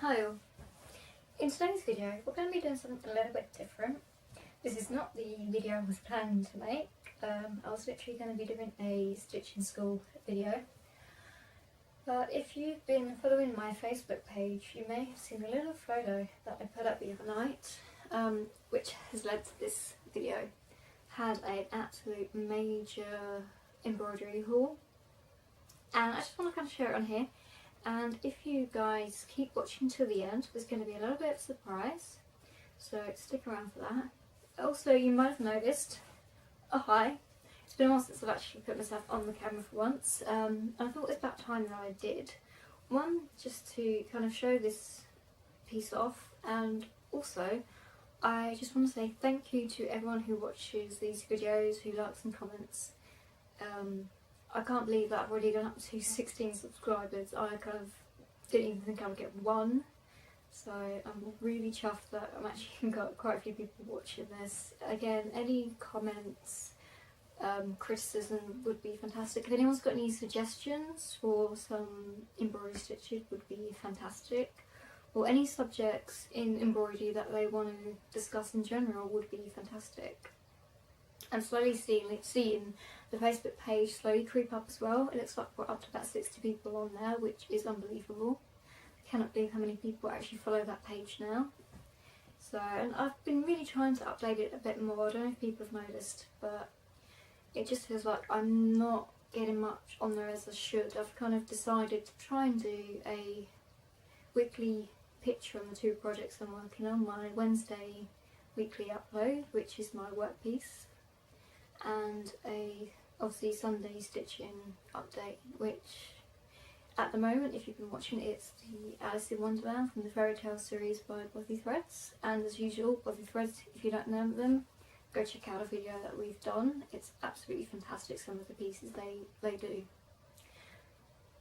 Hi all. In today's video we're going to be doing something a little bit different. This is not the video I was planning to make. I was literally going to be doing a stitching school video. But if you've been following my Facebook page, you may have seen a little photo that I put up the other night, which has led to this video. Had an absolute major embroidery haul, and I just want to kind of share it on here. And if you guys keep watching till the end, there's going to be a little bit of surprise, so stick around for that. Also, you might have noticed, hi, it's been a while since I've actually put myself on the camera for once, and I thought it was about time that I did. One, just to kind of show this piece off, and also I just want to say thank you to everyone who watches these videos, who likes and comments. I can't believe that I've already gone up to 16 subscribers. I kind of didn't even think I would get one. So I'm really chuffed that I'm actually got quite a few people watching this. Again, any comments, criticism would be fantastic. If anyone's got any suggestions for some embroidery stitches would be fantastic. Or any subjects in embroidery that they want to discuss in general would be fantastic. I'm slowly seeing the Facebook page slowly creep up as well. It looks like we're up to about 60 people on there, which is unbelievable. I cannot believe how many people actually follow that page now. So, and I've been really trying to update it a bit more. I don't know if people have noticed, but it just feels like I'm not getting much on there as I should. I've kind of decided to try and do a weekly picture on the two projects I'm working on. My Wednesday weekly upload, which is my work piece, and a obviously Sunday stitching update, which at the moment, if you've been watching, it's the Alice in Wonderland from the fairy tale series by Bothy Threads. And as usual, Bothy Threads, if you don't know them, go check out a video that we've done. It's absolutely fantastic, some of the pieces they do.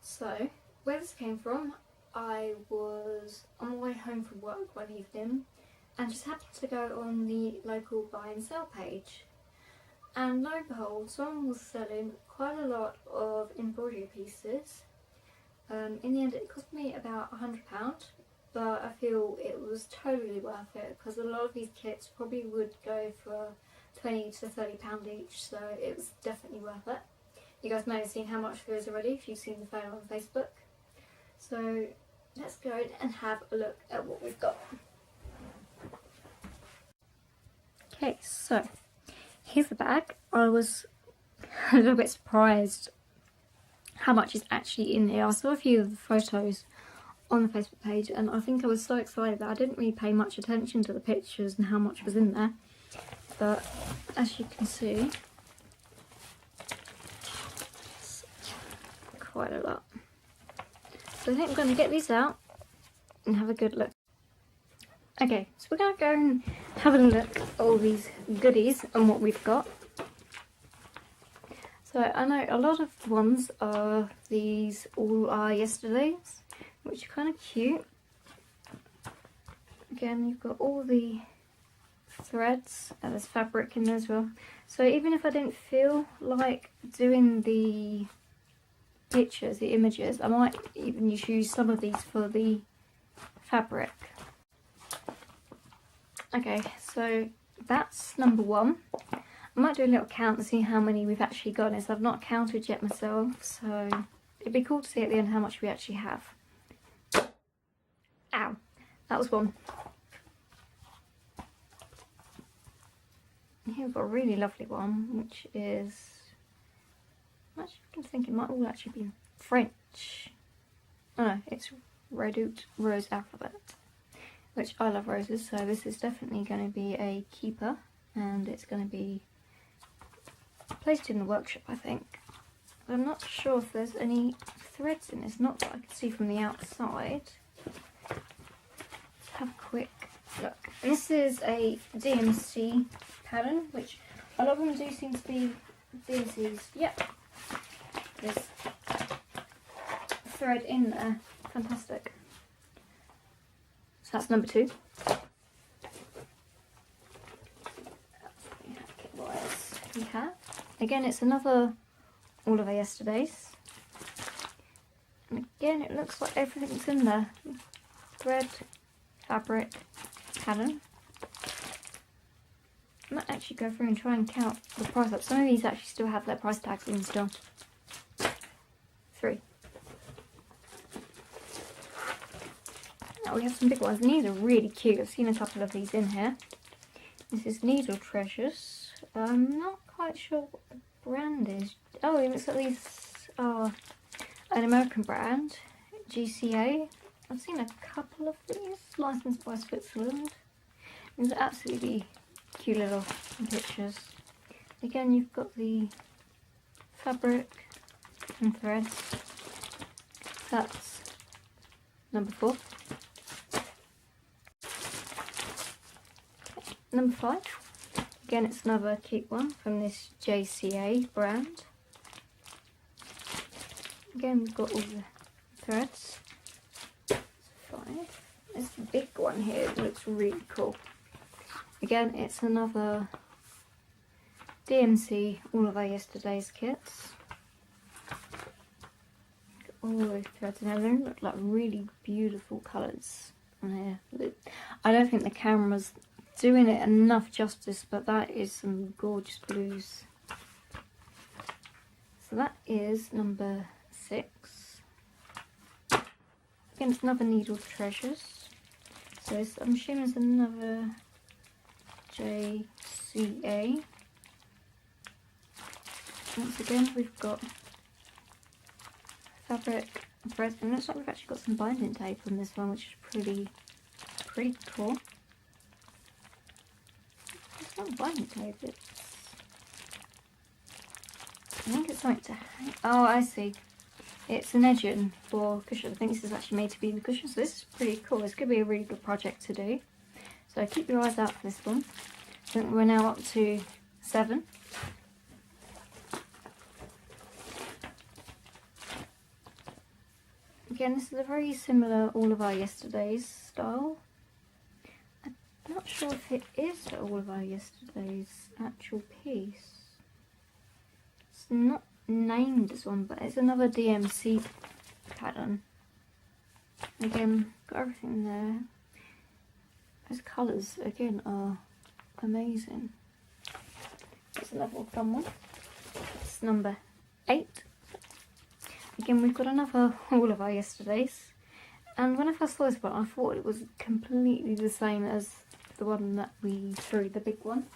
So where this came from, I was on my way home from work one evening and just happened to go on the local buy and sell page. And lo and behold, someone was selling quite a lot of embroidery pieces. In the end it cost me about £100, but I feel it was totally worth it because a lot of these kits probably would go for £20 to £30 each, so it was definitely worth it. You guys may have seen how much there is already if you've seen the photo on Facebook. So let's go and have a look at what we've got. Okay, so here's the bag. I was a little bit surprised how much is actually in here. I saw a few of the photos on the Facebook page and I think I was so excited that I didn't really pay much attention to the pictures and how much was in there. But as you can see, it's quite a lot. So I think I'm going to get these out and have a good look. Okay, so we're going to go and have a look at all these goodies and what we've got. So I know a lot of the ones are these all are yesterdays, which are kind of cute. Again, you've got all the threads and there's fabric in there as well. So even if I didn't feel like doing the pictures, the images, I might even use some of these for the fabric. Okay, so that's number one. I might do a little count and see how many we've actually got, as I've not counted yet myself, so it'd be cool to see at the end how much we actually have. Ow, that was one. And here we've got a really lovely one, which is, I'm actually thinking it might all actually be French. Oh no, it's Redoute Rose Alphabet, which I love roses, so this is definitely going to be a keeper, and it's going to be placed in the workshop, I think. But I'm not sure if there's any threads in this, not that I can see from the outside. Let's have a quick look. This is a DMC pattern, which a lot of them do seem to be DMCs. Yep, there's a thread in there. Fantastic. So that's number two. We have, again, it's another all of our yesterdays, and again it looks like everything's in there. thread, fabric, pattern. I might actually go through and try and count the price up. Some of these actually still have their price tags in still. 3. Now we have some big ones, and these are really cute. I've seen a couple of these in here. This is Needle Treasures. I'm not quite sure what the brand is. Oh, it looks like these are an American brand, GCA. I've seen a couple of these, licensed by Switzerland. These are absolutely cute little pictures. Again, you've got the fabric and threads. That's number 4. Number 5. Again, it's another cute one from this JCA brand. Again, we've got all the threads. That's 5. There's a big one here. It looks really cool. Again, it's another DMC, all of our yesterday's kits. Got all those threads in there. They look like really beautiful colours on here. I don't think the camera's doing it enough justice, but that is some gorgeous blues. So that is number 6. Again, it's another Needle Treasures. So I'm assuming it's another JCA. Once again, we've got fabric and threads, and it looks like we've actually got some binding tape on this one, which is pretty cool. It's not binding tape, I think it's something to hang. Oh, I see. It's an edging for cushion. I think this is actually made to be the cushion, so this is pretty cool. This could be a really good project to do. So keep your eyes out for this one. I think we're now up to 7. Again, this is a very similar All of Our Yesterdays style. I'm not sure if it is All of Our Yesterdays actual piece. It's not named as one, but it's another DMC pattern. Again, got everything there. Those colours, again, are amazing. There's another fun one. It's number 8. Again, we've got another All of Our Yesterdays. And when I first saw this one, I thought it was completely the same as the one that we threw, the big one.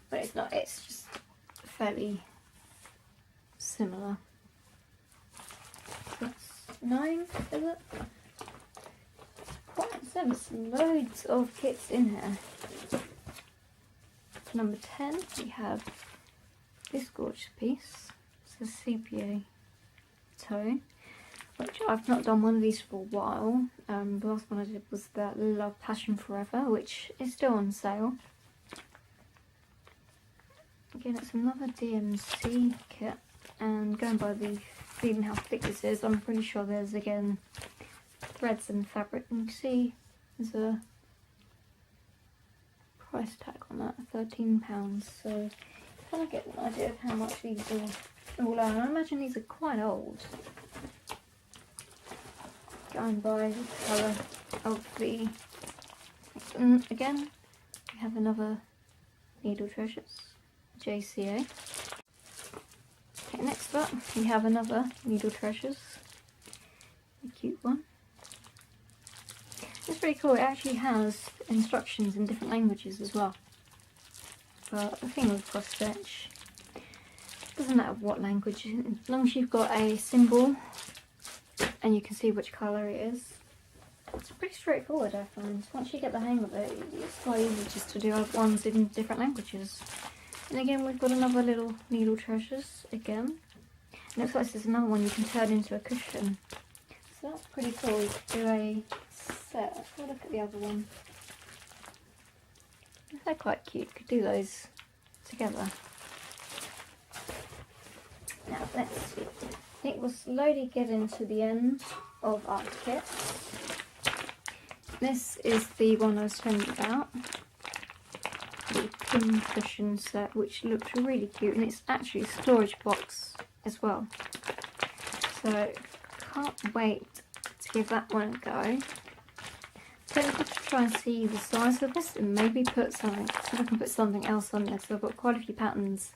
But it's not, it's just fairly similar. That's 9, is it? There's loads of kits in here. For number 10, we have this gorgeous piece. It's a sepia tone, which I've not done one of these for a while. The last one I did was that Love Passion Forever, which is still on sale. Again, it's another DMC kit, and going by the feeling how thick this is, I'm pretty sure there's again threads and fabric, and you can see there's a price tag on that, £13. So you kind of get an idea of how much these all are. And I imagine these are quite old. Going by the colour of the. And again, we have another Needle Treasures, JCA. Okay, next up we have another Needle Treasures, a cute one. It's pretty cool. It actually has instructions in different languages as well. But the thing with cross stitch, doesn't matter what language, as long as you've got a symbol and you can see which colour it is. It's pretty straightforward, I find. Once you get the hang of it, it's quite easy just to do ones in different languages. And again, we've got another little Needle Treasures again. It looks like there's another one you can turn into a cushion. So that's pretty cool. You could do a set. Let's have a look at the other one. They're quite cute. You could do those together. Now let's see. I think we'll slowly get into the end of our kit. This is the one I was telling you about. The pin cushion set, which looks really cute, and it's actually a storage box as well. So can't wait to give that one a go. tempted to try and see the size of this and maybe put something, see if I can put something else on there, because I've got quite a few patterns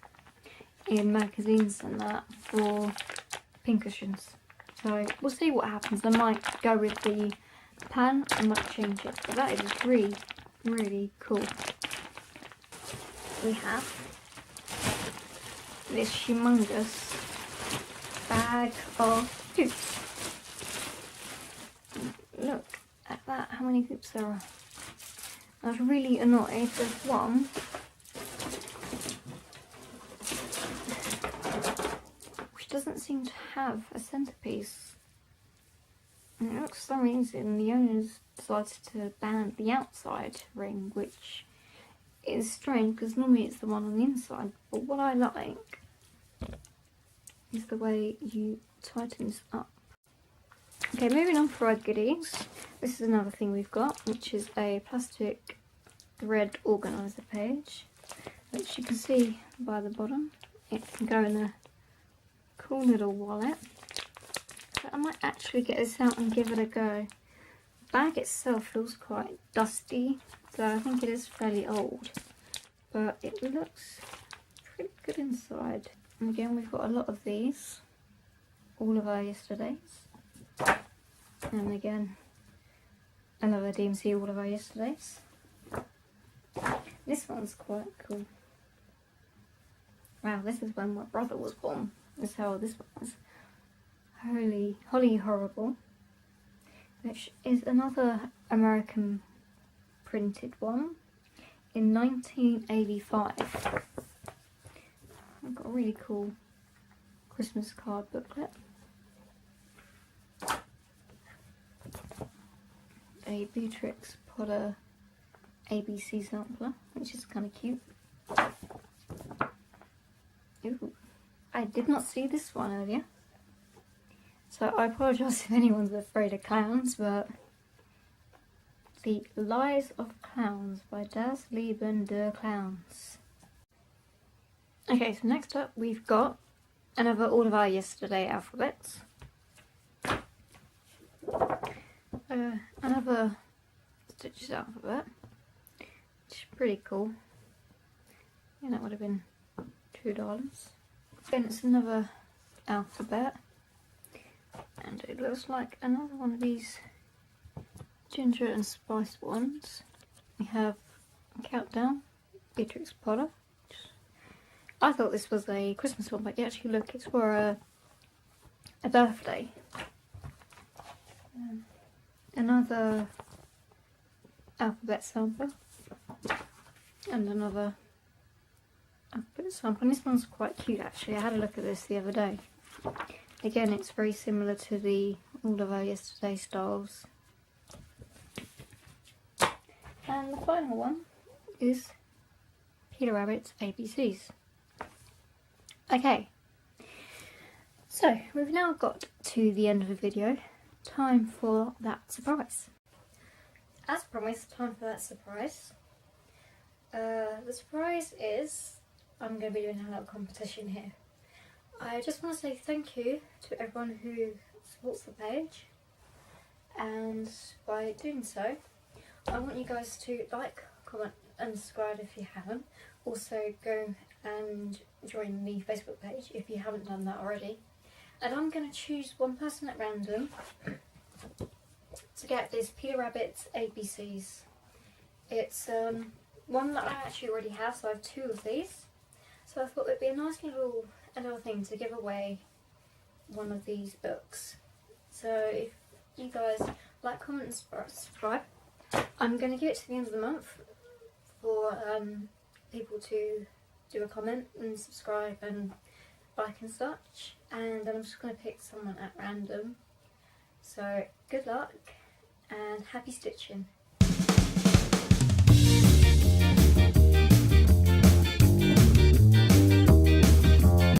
in magazines and that for pincushions. So we'll see what happens. I might go with the pan, I might change it, but that is really, really cool. We have this humongous bag of hoops. Look at that, how many hoops there are. I was really annoyed. There's one which doesn't seem to have a centerpiece. And it looks for some reason the owners decided to ban the outside ring, which is strange because normally it's the one on the inside. But what I like is the way you tighten this up. Okay, moving on for our goodies. This is another thing we've got, which is a plastic thread organiser page, which you can see by the bottom. It can go in a cool little wallet. But I might actually get this out and give it a go. The bag itself feels quite dusty, so I think it is fairly old, but it looks pretty good inside. And again, we've got a lot of these, all of our yesterdays. And again, another DMC, all of our yesterdays. This one's quite cool. Wow, this is when my brother was born. That's how old this one is. Holly Horrible, which is another American printed one in 1985. I've got a really cool Christmas card booklet. A Beatrix Potter ABC sampler, which is kind of cute. Ooh, I did not see this one earlier, so I apologise if anyone's afraid of clowns, but The Lies of Clowns by Das Leben der Clowns. Okay, so next up we've got another all of our yesterday alphabets. Another Stitches alphabet, which is pretty cool. Yeah, that would have been $2. Then it's another alphabet, and it looks like another one of these ginger and spice ones. We have Countdown, Beatrix Potter. I thought this was a Christmas one, but you actually look, it's for a birthday. Another alphabet sampler, and another alphabet sampler. And this one's quite cute actually. I had a look at this the other day. Again, it's very similar to the all of our yesterday styles. And the final one is Peter Rabbit's ABCs. Okay, so we've now got to the end of the video. Time for that surprise. As promised, time for that surprise. The surprise is I'm going to be doing a little competition here. I just want to say thank you to everyone who supports the page, and by doing so, I want you guys to like, comment and subscribe if you haven't. Also go and join the Facebook page if you haven't done that already. And I'm going to choose one person at random to get this Peter Rabbit's ABCs. It's one that I actually already have, so I have 2 of these. So I thought it'd be a nice little thing to give away one of these books. So if you guys like, comment and subscribe, I'm going to give it to the end of the month for people to do a comment and subscribe and like and such, and then I'm just going to pick someone at random. So good luck and happy stitching.